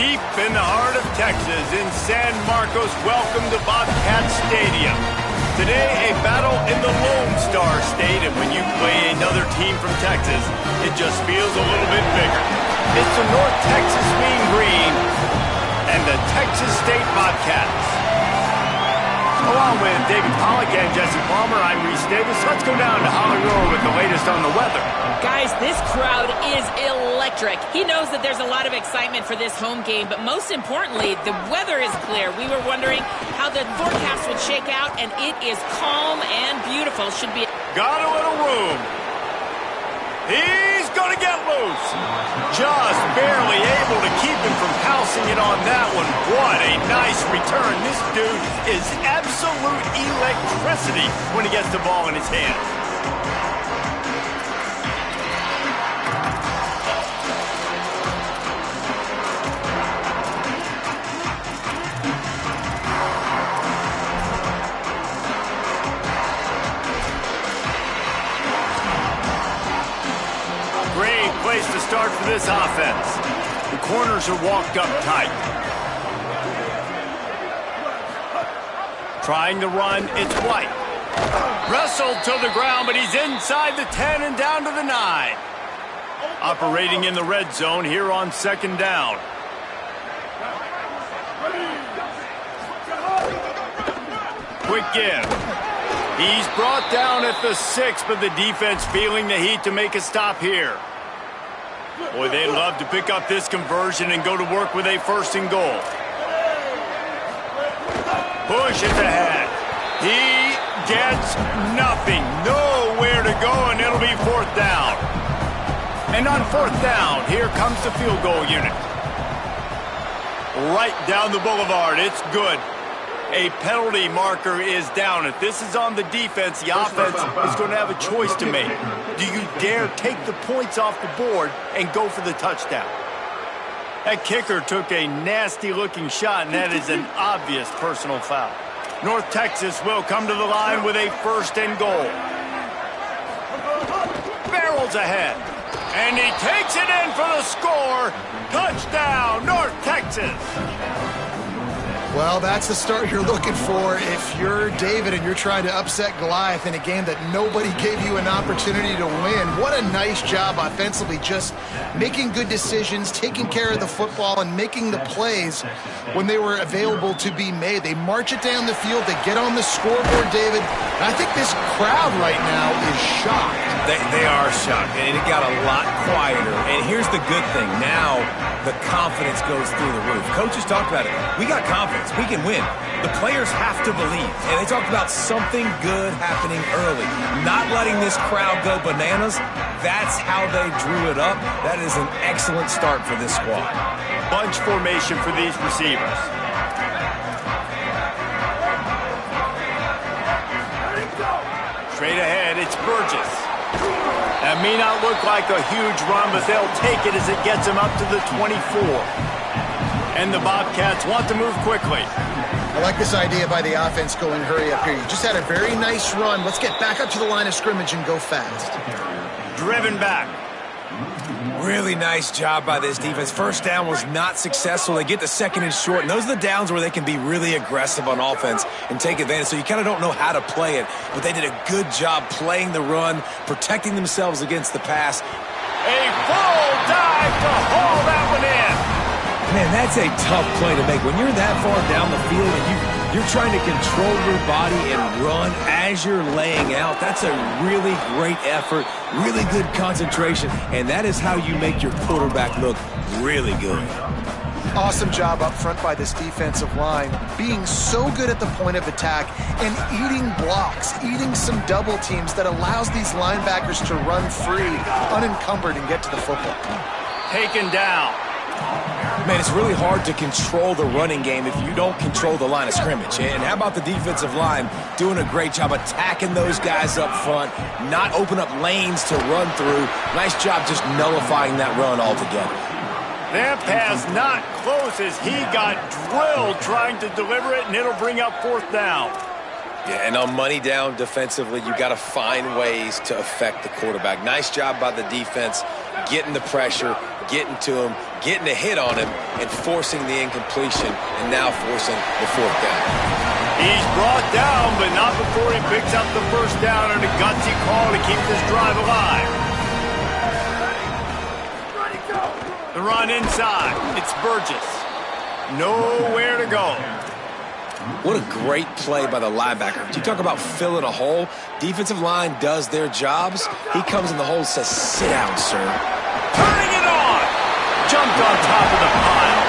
Deep in the heart of Texas, in San Marcos, welcome to Bobcat Stadium. Today, a battle in the Lone Star State, and when you play another team from Texas, it just feels a little bit bigger. It's the North Texas Mean Green and the Texas State Bobcats. Along with David Pollack and Jesse Palmer, I'm Reese Davis. Let's go down to Hollywood with the latest on the weather. Guys, this crowd is electric. He knows that there's a lot of excitement for this home game, but most importantly, the weather is clear. We were wondering how the forecast would shake out, and it is calm and beautiful. Should be got a little room. He's going to get loose. Just barely able to keep him from housing it on that one. What a nice return. This dude is absolute electricity when he gets the ball in his hands. Place to start for this offense. The corners are walked up tight. Trying to run, it's White. Wrestled to the ground, but he's inside the 10 and down to the 9. Operating in the red zone here on second down. Quick give. He's brought down at the 6, but the defense feeling the heat to make a stop here. Boy, they'd love to pick up this conversion and go to work with a 1st and goal. Push it ahead. He gets nothing. Nowhere to go, and it'll be 4th down. And on 4th down, here comes the field goal unit. Right down the boulevard. It's good. A penalty marker is down. If this is on the defense, the offense is going to have a choice to make. Do you dare take the points off the board and go for the touchdown? That kicker took a nasty-looking shot, and that is an obvious personal foul. North Texas will come to the line with a 1st and goal. Barrels ahead, and he takes it in for the score. Touchdown, North Texas. Well, that's the start you're looking for if you're David and you're trying to upset Goliath in a game that nobody gave you an opportunity to win. What a nice job offensively, just making good decisions, taking care of the football, and making the plays when they were available to be made. They march it down the field, they get on the scoreboard, David. And I think this crowd right now is shocked. They are shocked, and it got a lot quieter. And here's the good thing. Now the confidence goes through the roof. Coaches talked about it. We got confidence. We can win. The players have to believe. And they talked about something good happening early. Not letting this crowd go bananas. That's how they drew it up. That is an excellent start for this squad. Bunch formation for these receivers. Straight ahead, it's Burgess. That may not look like a huge run, but they'll take it as it gets them up to the 24. And the Bobcats want to move quickly. I like this idea by the offense going hurry up here. You just had a very nice run. Let's get back up to the line of scrimmage and go fast. Driven back. Really nice job by this defense. 1st down was not successful. They get the 2nd and short, and those are the downs where they can be really aggressive on offense and take advantage. So you kind of don't know how to play it, but they did a good job playing the run, protecting themselves against the pass. A full dive to haul that one in. Man, that's a tough play to make. When you're that far down the field and you're trying to control your body and run as you're laying out, that's a really great effort, really good concentration, and that is how you make your quarterback look really good. Awesome job up front by this defensive line, being so good at the point of attack and eating blocks, eating some double teams that allows these linebackers to run free, unencumbered, and get to the football. Taken down. Man, it's really hard to control the running game if you don't control the line of scrimmage. And how about the defensive line doing a great job attacking those guys up front, not open up lanes to run through. Nice job just nullifying that run altogether. That pass not close as he got drilled trying to deliver it, and it'll bring up 4th down. Yeah, and on money down defensively, you got to find ways to affect the quarterback. Nice job by the defense, getting the pressure, getting to him, getting a hit on him, and forcing the incompletion, and now forcing the fourth down. He's brought down, but not before he picks up the first down and a gutsy call to keep this drive alive. The run inside. It's Burgess. Nowhere to go. What a great play by the linebacker. You talk about filling a hole. Defensive line does their jobs. He comes in the hole and says, sit down, sir. Turning it on. Jumped on top of the pile.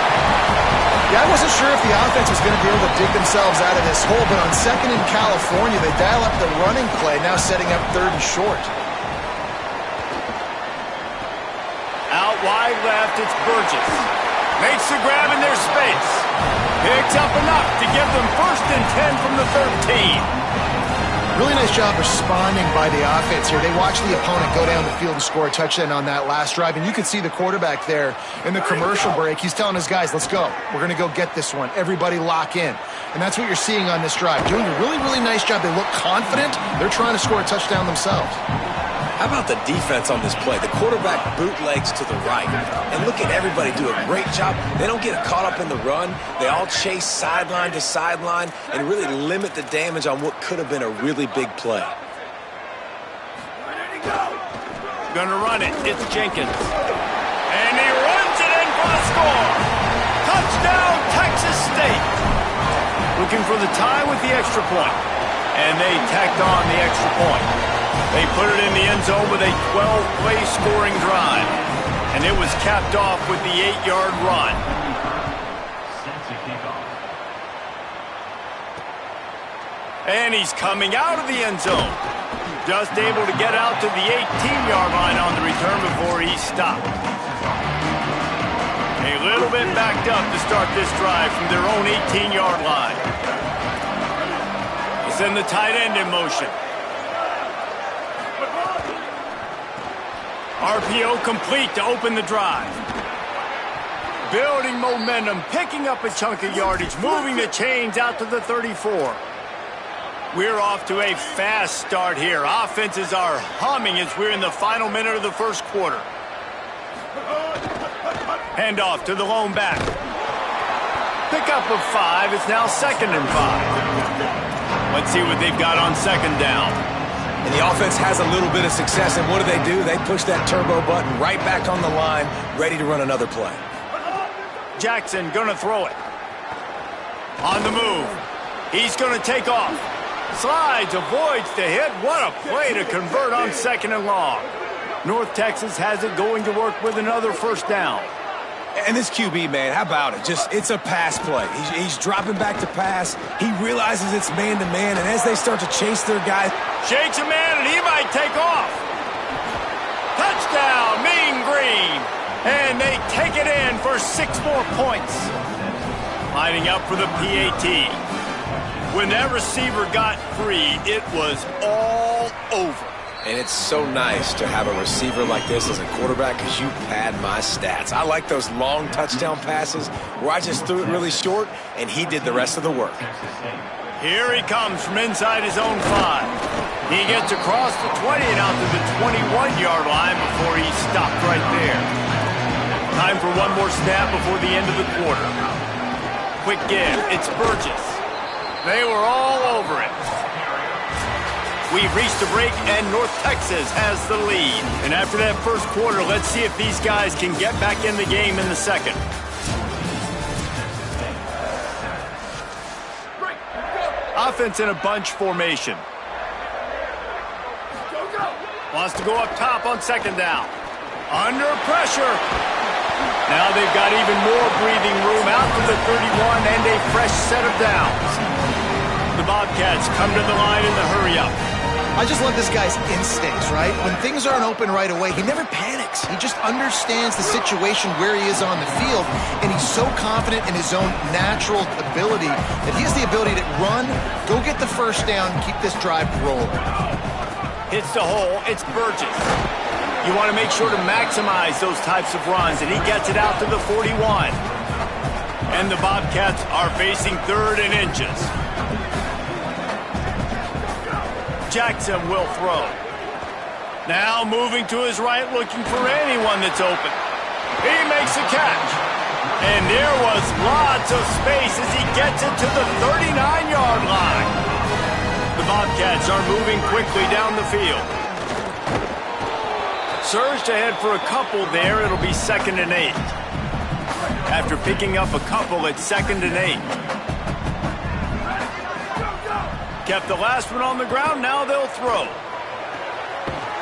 Yeah, I wasn't sure if the offense was going to be able to dig themselves out of this hole, but on second in California, they dial up the running play, now setting up third and short. Out wide left, it's Burgess. Makes the grab in their space. Picks up enough to give them 1st and 10 from the 13. Really nice job responding by the offense here. They watched the opponent go down the field and score a touchdown on that last drive, and you could see the quarterback there in the commercial break. He's telling his guys, let's go. We're going to go get this one. Everybody lock in. And that's what you're seeing on this drive. Doing a really, really nice job. They look confident. They're trying to score a touchdown themselves. How about the defense on this play? The quarterback bootlegs to the right. And look at everybody do a great job. They don't get caught up in the run. They all chase sideline to sideline and really limit the damage on what could have been a really big play. Gonna run it. It's Jenkins. And he runs it in for the score. Touchdown, Texas State. Looking for the tie with the extra point. And they tacked on the extra point. They put it in the end zone with a 12-play scoring drive. And it was capped off with the 8-yard run. And he's coming out of the end zone. Just able to get out to the 18-yard line on the return before he stopped. A little bit backed up to start this drive from their own 18-yard line. They send the tight end in motion. RPO complete to open the drive. Building momentum, picking up a chunk of yardage, moving the chains out to the 34. We're off to a fast start here. Offenses are humming as we're in the final minute of the first quarter. Handoff to the lone back. Pickup of 5. It's now 2nd and 5. Let's see what they've got on 2nd down. And the offense has a little bit of success, and what do? They push that turbo button right back on the line, ready to run another play. Jackson gonna throw it. On the move. He's gonna take off. Slides, avoids the hit. What a play to convert on 2nd and long. North Texas has it going to work with another first down. And this QB, man, how about it? It's a pass play. He's dropping back to pass. He realizes it's man-to-man, and as they start to chase their guy, shakes a man, and he might take off. Touchdown, Mean Green. And they take it in for 6 more points. Lining up for the PAT. When that receiver got free, it was all over. And it's so nice to have a receiver like this as a quarterback because you pad my stats. I like those long touchdown passes where I just threw it really short and he did the rest of the work. Here he comes from inside his own 5. He gets across the 20 and out to the 21-yard line before he stopped right there. Time for one more snap before the end of the quarter. Quick give. It's Burgess. They were all over it. We've reached the break, and North Texas has the lead. And after that first quarter, let's see if these guys can get back in the game in the second. Offense in a bunch formation. Wants to go up top on 2nd down. Under pressure. Now they've got even more breathing room out to the 31 and a fresh set of downs. The Bobcats come to the line in the hurry-up. I just love this guy's instincts, right? When things aren't open right away, he never panics. He just understands the situation where he is on the field, and he's so confident in his own natural ability that he has the ability to run, go get the first down, and keep this drive rolling. Hits the hole. It's Burgess. You want to make sure to maximize those types of runs, and he gets it out to the 41. And the Bobcats are facing 3rd and inches. Jackson will throw. Now moving to his right, looking for anyone that's open. He makes a catch. And there was lots of space as he gets it to the 39-yard line. The Bobcats are moving quickly down the field. Surged ahead for a couple there. It'll be 2nd and 8. After picking up a couple, it's 2nd and 8. Kept the last one on the ground. Now they'll throw.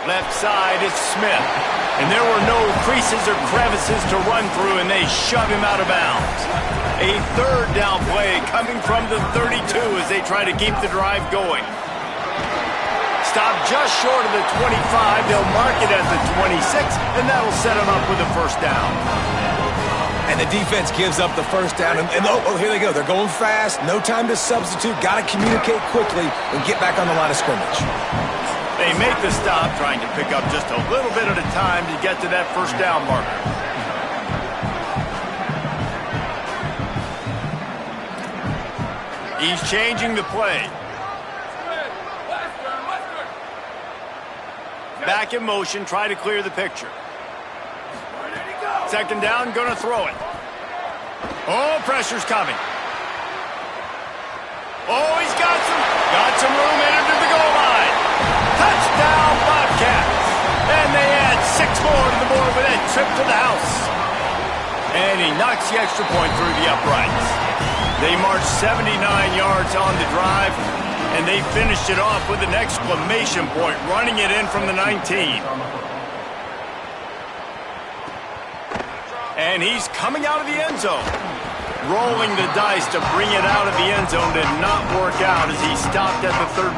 Left side, it's Smith. And there were no creases or crevices to run through, and they shove him out of bounds. A 3rd down play coming from the 32 as they try to keep the drive going. Stop just short of the 25. They'll mark it at the 26, and that'll set them up with a 1st down. And the defense gives up the 1st down. And oh, here they go. They're going fast. No time to substitute. Got to communicate quickly and get back on the line of scrimmage. They make the stop, trying to pick up just a little bit at a time to get to that 1st down marker. He's changing the play. Back in motion, try to clear the picture. 2nd down, gonna throw it. Oh, pressure's coming. Oh, he's got some room entered to the goal line. Touchdown, Bobcats. And they add 6 more to the board with that trip to the house. And he knocks the extra point through the uprights. They march 79 yards on the drive, and they finished it off with an exclamation point, running it in from the 19. And he's coming out of the end zone. Rolling the dice to bring it out of the end zone did not work out as he stopped at the 13.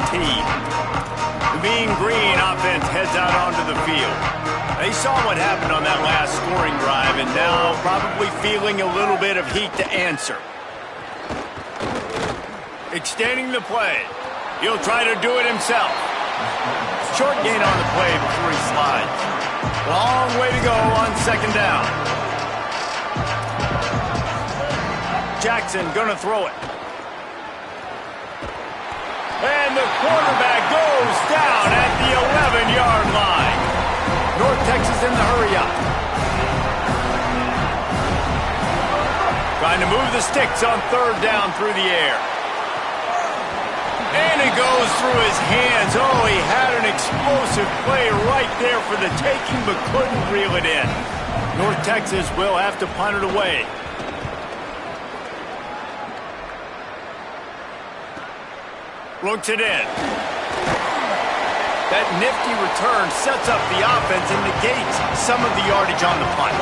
The Mean Green offense heads out onto the field. They saw what happened on that last scoring drive and now probably feeling a little bit of heat to answer. Extending the play. He'll try to do it himself. Short gain on the play before he slides. Long way to go on 2nd down. Jackson gonna throw it. And the quarterback goes down at the 11-yard line. North Texas in the hurry-up. Trying to move the sticks on 3rd down through the air. And it goes through his hands. Oh, he had an explosive play right there for the taking, but couldn't reel it in. North Texas will have to punt it away. Looks it in. That nifty return sets up the offense and negates some of the yardage on the punt.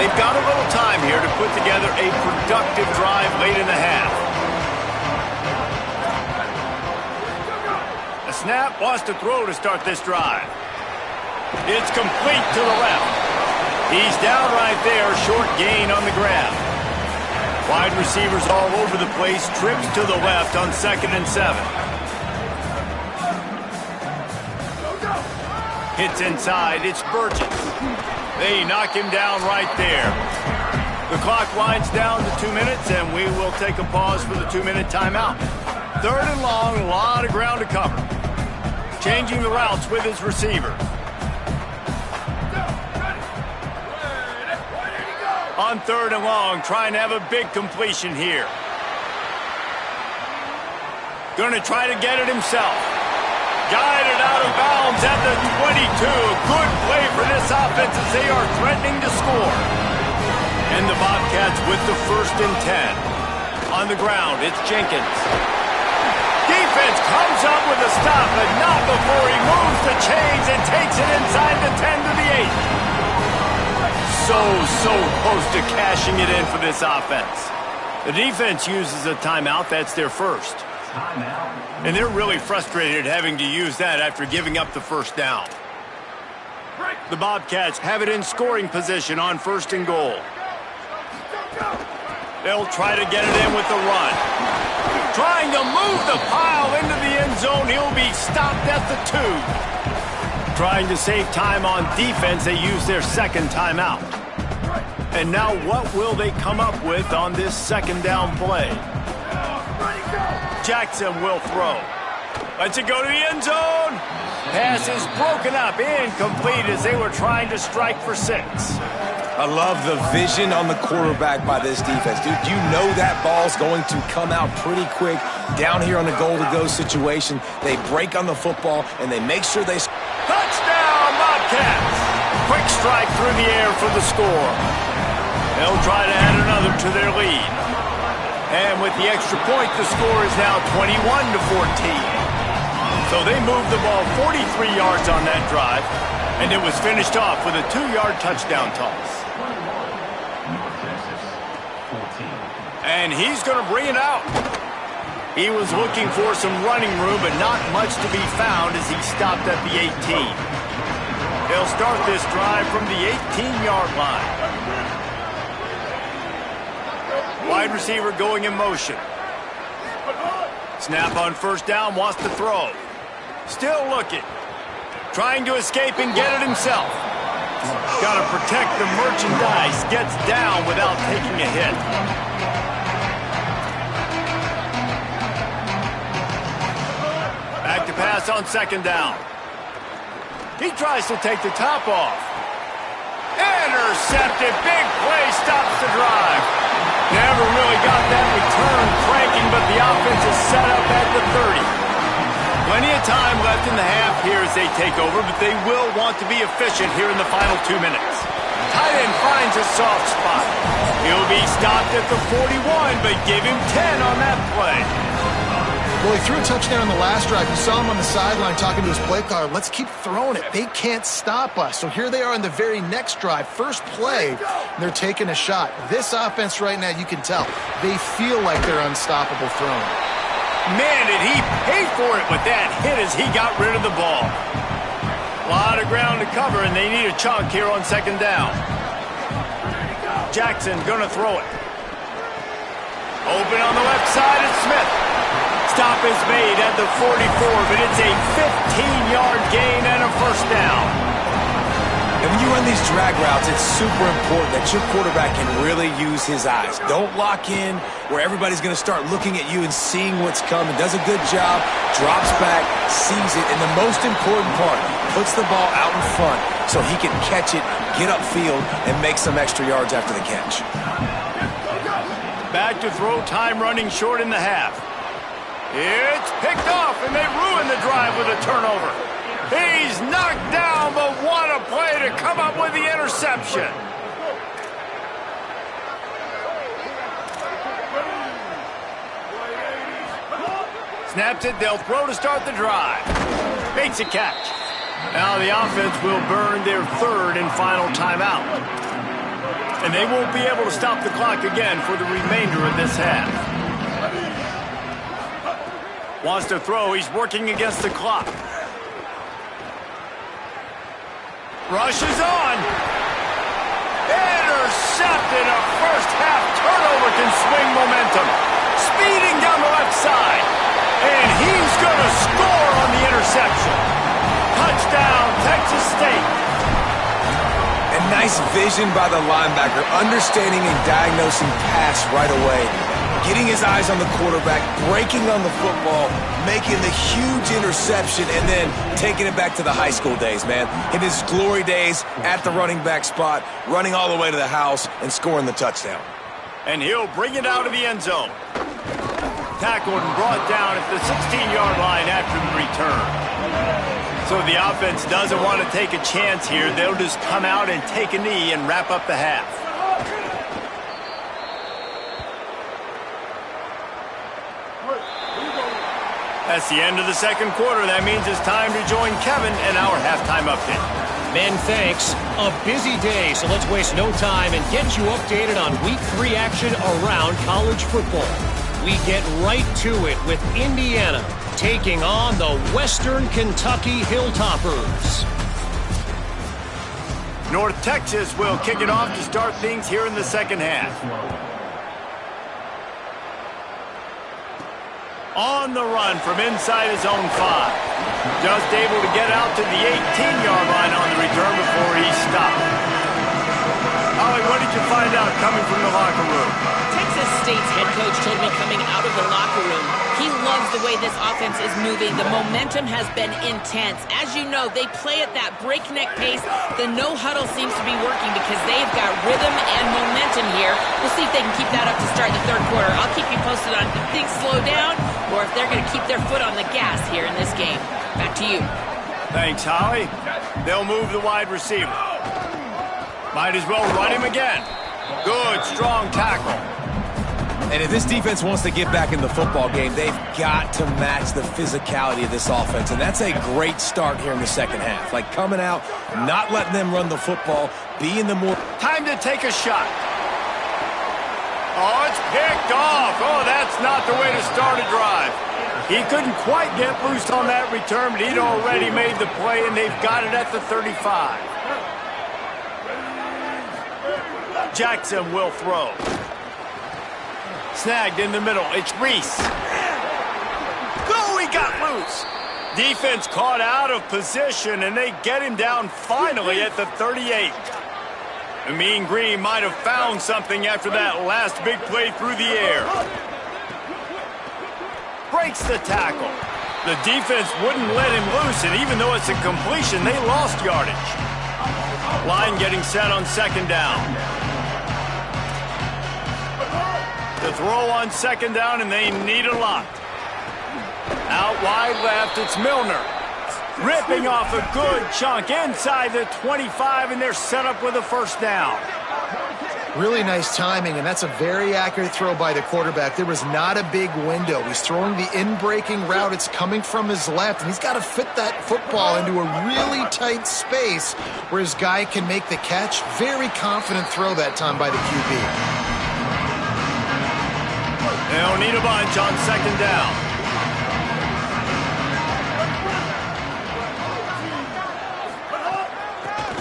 They've got a little time here to put together a productive drive late in the half. A snap, wants to throw to start this drive. It's complete to the left. He's down right there, short gain on the grab. Wide receivers all over the place, trips to the left on 2nd and 7. Hits inside, it's Burgess. They knock him down right there. The clock winds down to 2 minutes, and we will take a pause for the 2-minute timeout. 3rd and long, a lot of ground to cover. Changing the routes with his receiver. On 3rd and long, trying to have a big completion here. Going to try to get it himself. Guided out of bounds at the 22. Good play for this offense as they are threatening to score. And the Bobcats with the 1st and 10. On the ground, it's Jenkins. Defense comes up with a stop, but not before he moves the chains and takes it inside the 10 to the 8. So close to cashing it in for this offense. The defense uses a timeout. That's their 1st. And they're really frustrated having to use that after giving up the 1st down. The Bobcats have it in scoring position on 1st and goal. They'll try to get it in with the run. Trying to move the pile into the end zone. He'll be stopped at the 2. Trying to save time on defense, they use their 2nd timeout. And now what will they come up with on this 2nd down play? Jackson will throw. Lets it go to the end zone. Pass is broken up, incomplete as they were trying to strike for 6. I love the vision on the quarterback by this defense. Dude, you know that ball's going to come out pretty quick. Down here on the goal-to-go situation, they break on the football, and they make sure they... Touchdown, Bobcats! Quick strike through the air for the score. They'll try to add another to their lead. And with the extra point, the score is now 21-14. So they moved the ball 43 yards on that drive, and it was finished off with a 2-yard touchdown toss. And he's going to bring it out. He was looking for some running room, but not much to be found as he stopped at the 18. They'll start this drive from the 18-yard line. Wide receiver going in motion. Snap on first down, wants to throw. Still looking. Trying to escape and get it himself. Got to protect the merchandise. Gets down without taking a hit. Back to pass on second down. He tries to take the top off. Intercepted. Big play stops the drive. Never really got that return cranking, but the offense is set up at the 30. Plenty of time left in the half here as they take over, but they will want to be efficient here in the final 2 minutes. Tight end finds a soft spot. He'll be stopped at the 41, but give him 10 on that play. Well, he threw a touchdown on the last drive. You saw him on the sideline talking to his play caller. Let's keep throwing it. They can't stop us. So here they are in the very next drive. First play, and they're taking a shot. This offense right now, you can tell, they feel like they're unstoppable throwing. Man, did he pay for it with that hit as he got rid of the ball. A lot of ground to cover, and they need a chunk here on second down. Jackson gonna throw it. Open on the left side, it's Smith. Stop is made at the 44, but it's a 15-yard gain and a first down. And when you run these drag routes, it's super important that your quarterback can really use his eyes. Don't lock in where everybody's going to start looking at you and seeing what's coming. Does a good job, drops back, sees it, and the most important part, puts the ball out in front so he can catch it, get upfield, and make some extra yards after the catch. Back to throw, time running short in the half. It's picked off, and they ruin the drive with a turnover. He's knocked down, but what a play to come up with the interception. Snaps it, they'll throw to start the drive. Makes a catch. Now the offense will burn their third and final timeout. And they won't be able to stop the clock again for the remainder of this half. Wants to throw, he's working against the clock. Rushes on. Intercepted. A first half turnover can swing momentum. Speeding down the left side. And he's going to score on the interception. Touchdown, Texas State. And nice vision by the linebacker, understanding and diagnosing pass right away. Getting his eyes on the quarterback, breaking on the football, making the huge interception, and then taking it back to the high school days, man. In his glory days at the running back spot, running all the way to the house and scoring the touchdown. And he'll bring it out of the end zone. Tackled and brought down at the 16-yard line after the return. So the offense doesn't want to take a chance here. They'll just come out and take a knee and wrap up the half. That's the end of the second quarter. That means it's time to join Kevin in our halftime update. Men, thanks. A busy day, so let's waste no time and get you updated on Week 3 action around college football. We get right to it with Indiana taking on the Western Kentucky Hilltoppers. North Texas will kick it off to start things here in the second half. On the run from inside his own 5. Just able to get out to the 18-yard line on the return before he's stopped. Ollie, what did you find out coming from the locker room? Texas State's head coach told me coming out of the locker room, he loves the way this offense is moving. The momentum has been intense. As you know, they play at that breakneck pace. The no-huddle seems to be working because they've got rhythm and momentum here. We'll see if they can keep that up to start the third quarter. I'll keep you posted on if things slow down or if they're going to keep their foot on the gas here in this game. Back to you. Thanks, Holly. They'll move the wide receiver. Might as well run him again. Good, strong tackle. And if this defense wants to get back in the football game, they've got to match the physicality of this offense. And that's a great start here in the second half. Like coming out, not letting them run the football, being the more... Time to take a shot. Oh, it's picked off. Oh, that's not the way to start a drive. He couldn't quite get loose on that return, but he'd already made the play, and they've got it at the 35. Jackson will throw. Snagged in the middle. It's Reese. Go, he got loose. Defense caught out of position, and they get him down finally at the 38. The Mean Green might have found something after that last big play through the air. Breaks the tackle. The defense wouldn't let him loose, and even though it's a completion, they lost yardage. Line getting set on second down. The throw on second down, and they need a lot. Out wide left, it's Milner. Ripping off a good chunk inside the 25, and they're set up with a first down. Really nice timing, and that's a very accurate throw by the quarterback. There was not a big window. He's throwing the in-breaking route. It's coming from his left, and he's got to fit that football into a really tight space where his guy can make the catch. Very confident throw that time by the QB. They'll need a bunch on second down.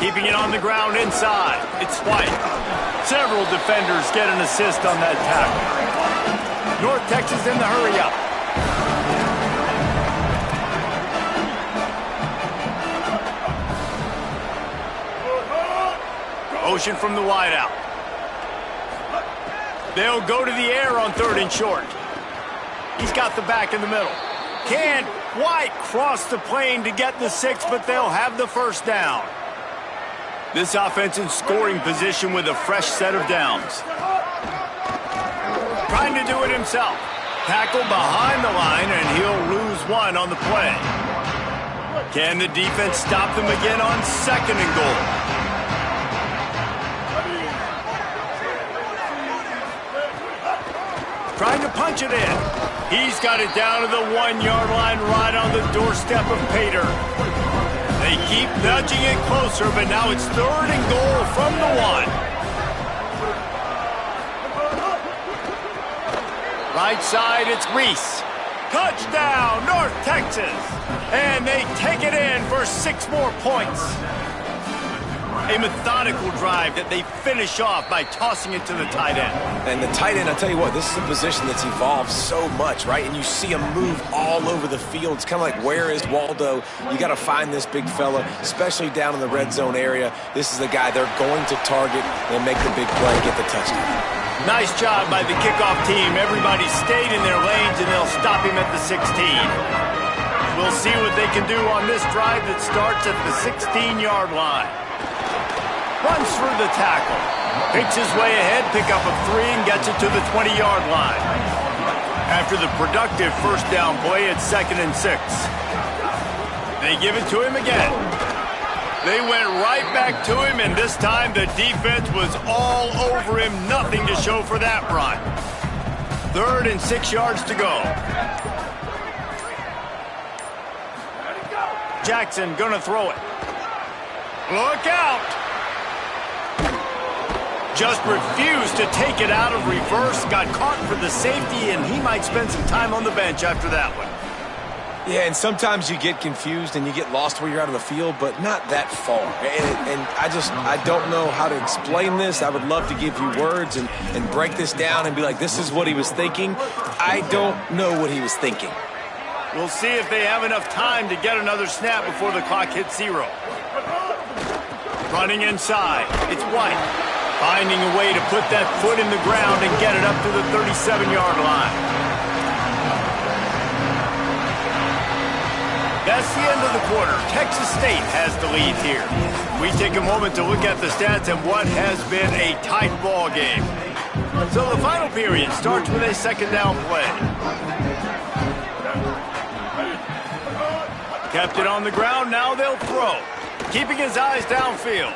Keeping it on the ground inside. It's White. Several defenders get an assist on that tackle. North Texas in the hurry-up. Motion from the wideout. They'll go to the air on third and short. He's got the back in the middle. Can't quite cross the plane to get the 6, but they'll have the first down. This offense in scoring position with a fresh set of downs. Trying to do it himself. Tackle behind the line, and he'll lose one on the play. Can the defense stop them again on second and goal? Trying to punch it in. He's got it down to the 1-yard line right on the doorstep of Pater. They keep nudging it closer, but now it's third and goal from the 1. Right side, it's Reese. Touchdown, North Texas. And they take it in for 6 more points. A methodical drive that they finish off by tossing it to the tight end. And the tight end, I'll tell you what, this is a position that's evolved so much, right? And you see him move all over the field. It's kind of like, where is Waldo? You got to find this big fella, especially down in the red zone area. This is the guy they're going to target and make the big play, get the touchdown. Nice job by the kickoff team. Everybody stayed in their lanes, and they'll stop him at the 16. We'll see what they can do on this drive that starts at the 16-yard line. Runs through the tackle. Picks his way ahead, pick up a 3, and gets it to the 20-yard line. After the productive first down play, it's 2nd and 6. They give it to him again. They went right back to him, and this time the defense was all over him. Nothing to show for that run. 3rd and 6 yards to go. Jackson gonna throw it. Look out! Just refused to take it out of reverse, got caught for the safety, and he might spend some time on the bench after that one. Yeah, and sometimes you get confused and you get lost where you're out of the field, but not that far. And I don't know how to explain this. I would love to give you words and break this down and be like, this is what he was thinking. I don't know what he was thinking. We'll see if they have enough time to get another snap before the clock hits 0. Running inside, it's White. Finding a way to put that foot in the ground and get it up to the 37-yard line. That's the end of the quarter. Texas State has the lead here. We take a moment to look at the stats and what has been a tight ball game. So the final period starts with a second down play. Kept it on the ground, now they'll throw. Keeping his eyes downfield.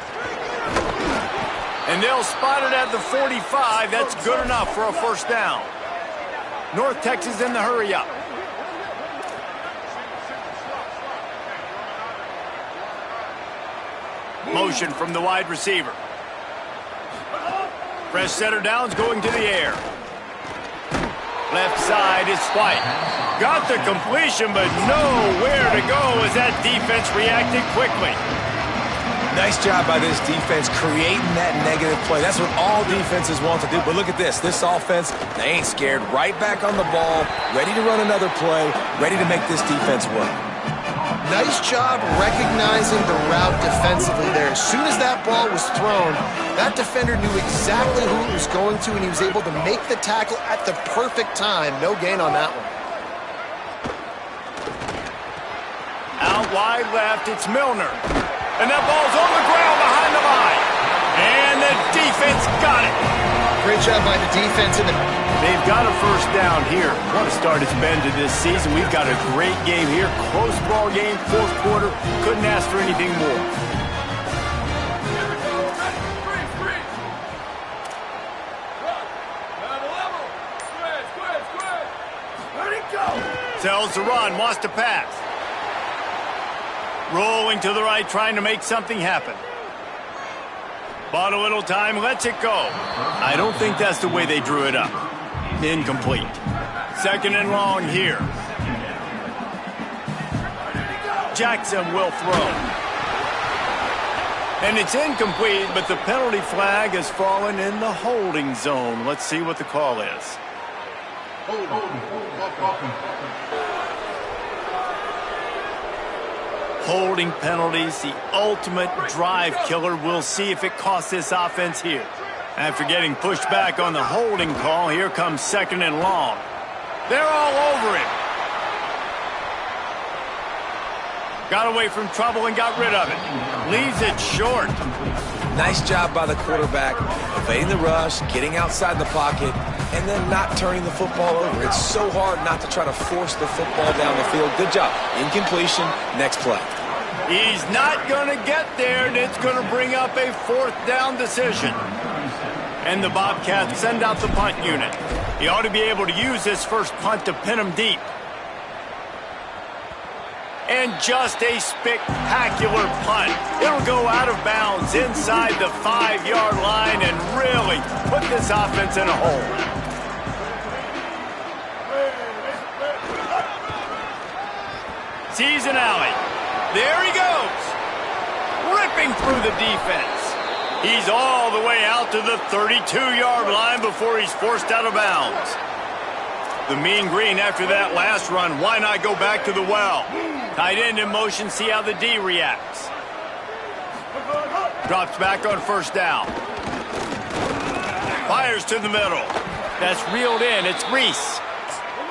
And they'll spot it at the 45. That's good enough for a first down. North Texas in the hurry-up. Motion from the wide receiver. Fresh setter downs going to the air. Left side is White. Got the completion, but nowhere to go as that defense reacted quickly. Nice job by this defense creating that negative play. That's what all defenses want to do. But look at this. This offense, they ain't scared. Right back on the ball, ready to run another play, ready to make this defense work. Nice job recognizing the route defensively there. As soon as that ball was thrown, that defender knew exactly who it was going to, and he was able to make the tackle at the perfect time. No gain on that one. Out wide left, it's Milner. And that ball's on the ground behind the line. And the defense got it. Great job by the defense. They've got a first down here. What a start it's been to this season. We've got a great game here. Close ball game, fourth quarter. Couldn't ask for anything more. Tells to run, wants to pass. Rolling to the right, trying to make something happen. Bought a little time, lets it go. I don't think that's the way they drew it up. Incomplete. Second and long here. Jackson will throw. And it's incomplete, but the penalty flag has fallen in the holding zone. Let's see what the call is. Holding penalties, the ultimate drive killer. We'll see if it costs this offense here. After getting pushed back on the holding call, here comes second and long. They're all over him. Got away from trouble and got rid of it. Leaves it short. Nice job by the quarterback, evading the rush, getting outside the pocket, and then not turning the football over. It's so hard not to try to force the football down the field. Good job. Incompletion, next play. He's not going to get there, and it's going to bring up a fourth down decision. And the Bobcats send out the punt unit. He ought to be able to use this first punt to pin him deep. And just a spectacular punt. It'll go out of bounds inside the 5-yard line and really put this offense in a hole. Sees an alley. There he goes. Ripping through the defense. He's all the way out to the 32-yard line before he's forced out of bounds. The mean green after that last run. Why not go back to the well? Tight end in motion, see how the D reacts. Drops back on first down. Fires to the middle. That's reeled in. It's Reese.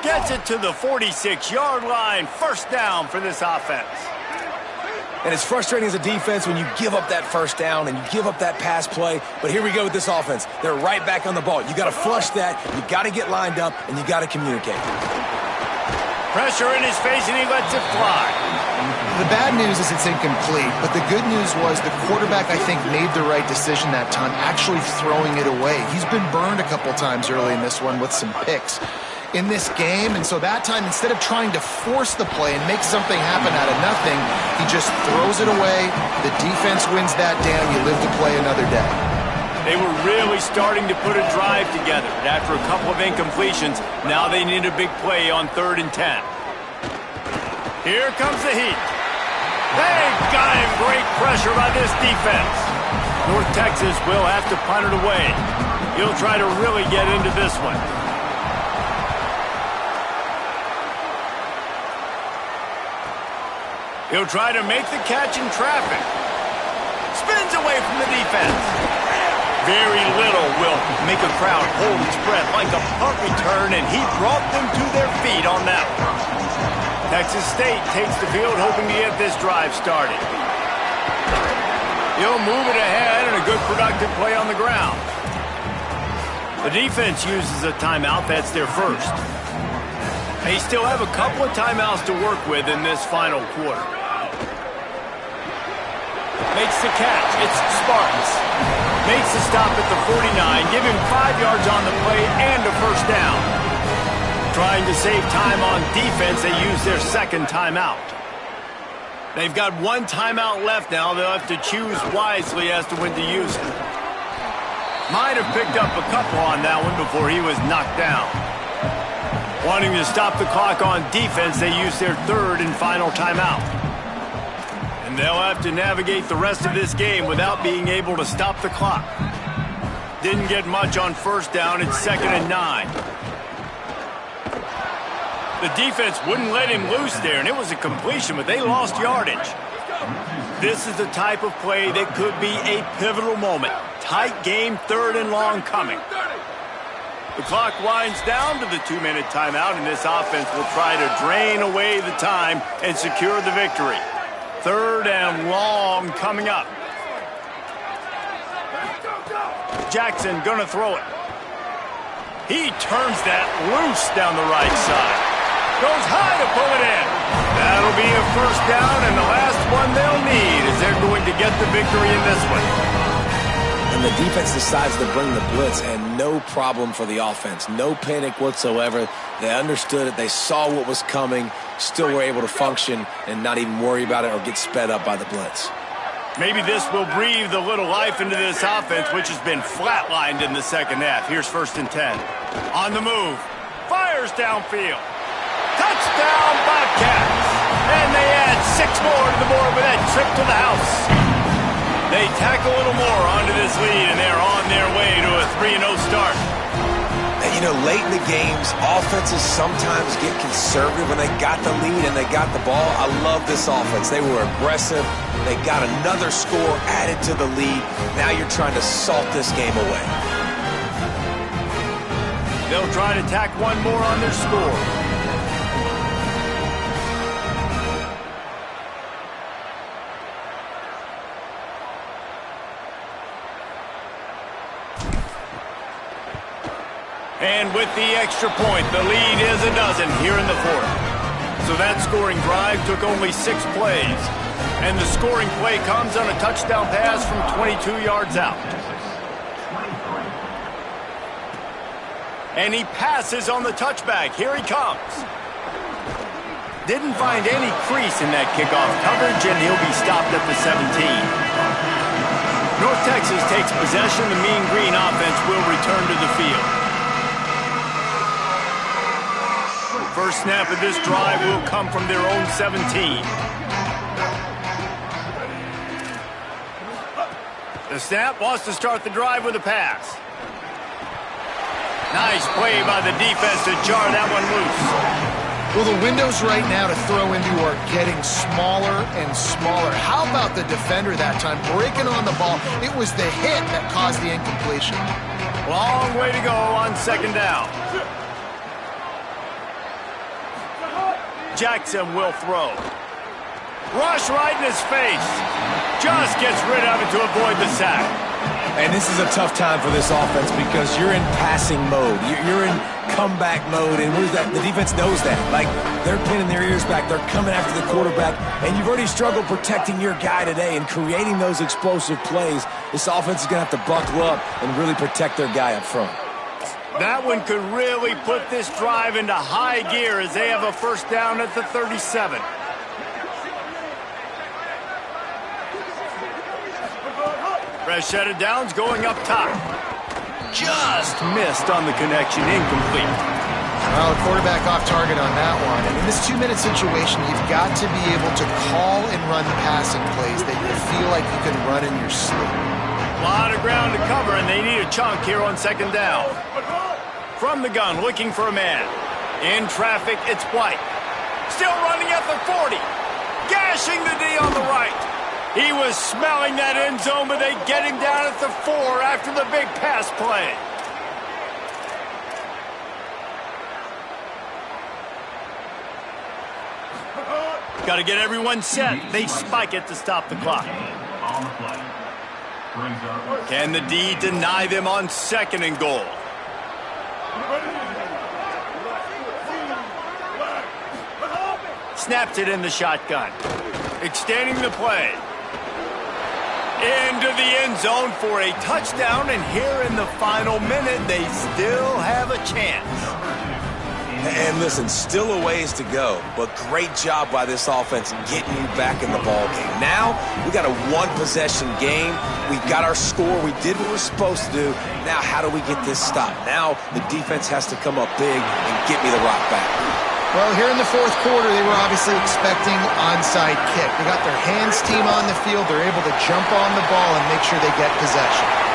Gets it to the 46-yard line. First down for this offense. And it's frustrating as a defense when you give up that first down and you give up that pass play. But here we go with this offense. They're right back on the ball. You got to flush that. You got to get lined up, and you got to communicate. Pressure in his face, and he lets it fly. The bad news is it's incomplete, but the good news was the quarterback, I think, made the right decision that time, actually throwing it away. He's been burned a couple times early in this one with some picks in this game, and so that time, instead of trying to force the play and make something happen out of nothing, he just throws it away. The defense wins that down. You live to play another day. They were really starting to put a drive together. After a couple of incompletions, now they need a big play on 3rd and 10. Here comes the heat. They got him. Great pressure by this defense. North Texas will have to punt it away. He'll try to really get into this one. He'll try to make the catch in traffic. Spins away from the defense. Very little will make a crowd hold its breath like a punt return, and he brought them to their feet on that one. Texas State takes the field hoping to get this drive started. He'll move it ahead and a good productive play on the ground. The defense uses a timeout. That's their first. They still have a couple of timeouts to work with in this final quarter. Makes the catch. It's Spartans. Makes the stop at the 49. Give him 5 yards on the play and a first down. Trying to save time on defense, they use their second timeout. They've got one timeout left now. They'll have to choose wisely as to when to use it. Might have picked up a couple on that one before he was knocked down. Wanting to stop the clock on defense, they use their third and final timeout. And they'll have to navigate the rest of this game without being able to stop the clock. Didn't get much on first down. It's 2nd and 9. The defense wouldn't let him loose there, and it was a completion, but they lost yardage. This is the type of play that could be a pivotal moment. Tight game, 3rd and long coming. The clock winds down to the 2-minute timeout, and this offense will try to drain away the time and secure the victory. 3rd and long coming up. Jackson gonna throw it. He turns that loose down the right side. Goes high to pull it in. That'll be a first down, and the last one they'll need as they're going to get the victory in this one. And the defense decides to bring the blitz, and no problem for the offense. No panic whatsoever. They understood it. They saw what was coming, still were able to function and not even worry about it or get sped up by the blitz. Maybe this will breathe a little life into this offense, which has been flatlined in the second half. Here's 1st and 10. On the move. Fires downfield. Touchdown, Bobcats. And they add 6 more to the board with that trip to the house. They tack a little more onto this lead, and they're on their way to a 3-0 start. And, you know, late in the games, offenses sometimes get conservative when they got the lead and they got the ball. I love this offense. They were aggressive. They got another score added to the lead. Now you're trying to salt this game away. They'll try to tack one more on their score. And with the extra point, the lead is a dozen here in the 4th. So that scoring drive took only 6 plays. And the scoring play comes on a touchdown pass from 22 yards out. And he passes on the touchback. Here he comes. Didn't find any crease in that kickoff coverage, and he'll be stopped at the 17. North Texas takes possession. The Mean Green offense will return to the field. First snap of this drive will come from their own 17. The snap wants to start the drive with a pass. Nice play by the defense to jar that one loose. Well, the windows right now to throw into are getting smaller and smaller. How about the defender that time breaking on the ball? It was the hit that caused the incompletion. Long way to go on 2nd down. Jackson will throw. Rush right in his face. Just gets rid of it to avoid the sack. And this is a tough time for this offense because you're in passing mode. You're in comeback mode, and what is that? The defense knows that. Like, they're pinning their ears back. They're coming after the quarterback, and you've already struggled protecting your guy today and creating those explosive plays. This offense is going to have to buckle up and really protect their guy up front. That one could really put this drive into high gear as they have a first down at the 37. Fresh set of downs going up top. Just missed on the connection, incomplete. Well, a quarterback off target on that one. And in this 2-minute situation, you've got to be able to call and run passing plays that you feel like you can run in your sleep. A lot of ground to cover, and they need a chunk here on 2nd down. From the gun, looking for a man. In traffic, it's White. Still running at the 40. Gashing the D on the right. He was smelling that end zone, but they get him down at the 4 after the big pass play. Got to get everyone set. They spike it to stop the clock. Can the D deny them on 2nd and goal? Snaps it in the shotgun. Extending the play. Into the end zone for a touchdown, and here in the final minute, they still have a chance. And listen, still a ways to go, but great job by this offense getting you back in the ball game. Now, we got a one-possession game. We got our score. We did what we're supposed to do. Now, how do we get this stopped? Now, the defense has to come up big and get me the rock back. Well, here in the 4th quarter, they were obviously expecting onside kick. They got their hands team on the field. They're able to jump on the ball and make sure they get possession.